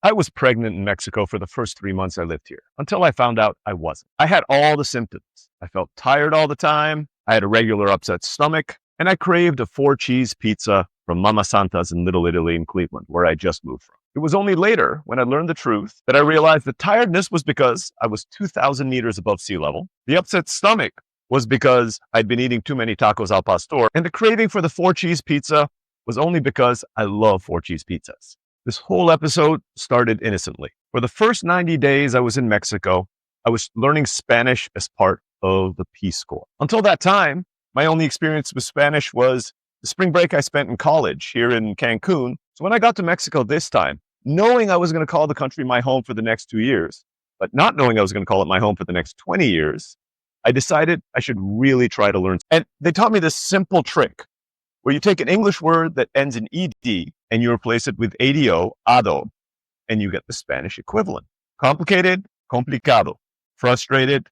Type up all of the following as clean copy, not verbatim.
I was pregnant in Mexico for the first 3 months I lived here, until I found out I wasn't. I had all the symptoms. I felt tired all the time. I had a regular upset stomach, and I craved a 4-cheese pizza from Mama Santa's in Little Italy in Cleveland, where I just moved from. It was only later, when I learned the truth, that I realized the tiredness was because I was 2,000 meters above sea level. The upset stomach was because I'd been eating too many tacos al pastor, and the craving for the 4-cheese pizza was only because I love 4-cheese pizzas. This whole episode started innocently. For the first 90 days I was in Mexico, I was learning Spanish as part of the Peace Corps. Until that time, my only experience with Spanish was the spring break I spent in college here in Cancun. So when I got to Mexico this time, knowing I was going to call the country my home for the next 2 years, but not knowing I was going to call it my home for the next 20 years, I decided I should really try to learn. And they taught me this simple trick where you take an English word that ends in ed and you replace it with ado, and you get the Spanish equivalent. Complicated, complicado. Frustrated,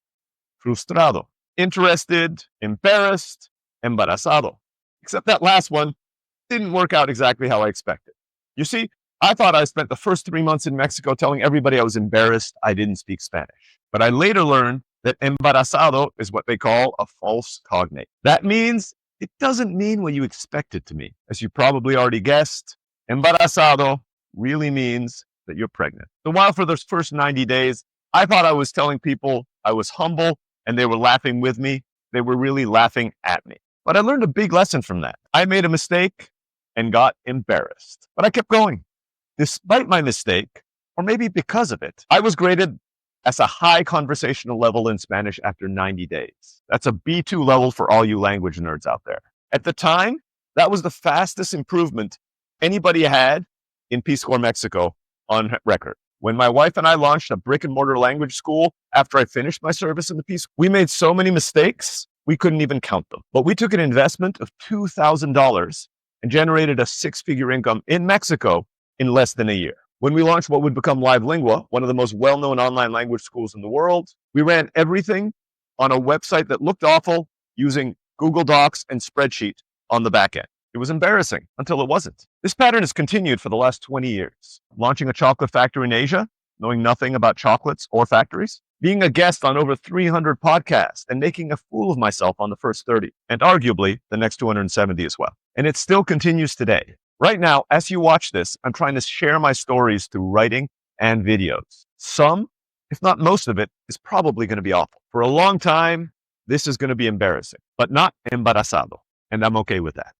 frustrado. Interested, embarrassed, embarazado. Except that last one didn't work out exactly how I expected. You see, I thought I spent the first 3 months in Mexico telling everybody I was embarrassed I didn't speak Spanish. But I later learned that embarazado is what they call a false cognate. That means it doesn't mean what you expect it to mean. As you probably already guessed, embarazado really means that you're pregnant. So while for those first 90 days, I thought I was telling people I was humble and they were laughing with me, they were really laughing at me. But I learned a big lesson from that. I made a mistake and got embarrassed. But I kept going. Despite my mistake, or maybe because of it, I was graded as a high conversational level in Spanish after 90 days. That's a B2 level for all you language nerds out there. At the time, that was the fastest improvement anybody had in Peace Corps Mexico on record. When my wife and I launched a brick-and-mortar language school after I finished my service in the Peace Corps, we made so many mistakes, we couldn't even count them. But we took an investment of $2,000 and generated a 6-figure income in Mexico in less than a year. When we launched what would become Live Lingua, one of the most well-known online language schools in the world, we ran everything on a website that looked awful using Google Docs and spreadsheet on the back end. It was embarrassing until it wasn't. This pattern has continued for the last 20 years. Launching a chocolate factory in Asia, knowing nothing about chocolates or factories, being a guest on over 300 podcasts and making a fool of myself on the first 30, and arguably the next 270 as well. And it still continues today. Right now, as you watch this, I'm trying to share my stories through writing and videos. Some, if not most of it, is probably going to be awful. For a long time, this is going to be embarrassing, but not embarazado. And I'm okay with that.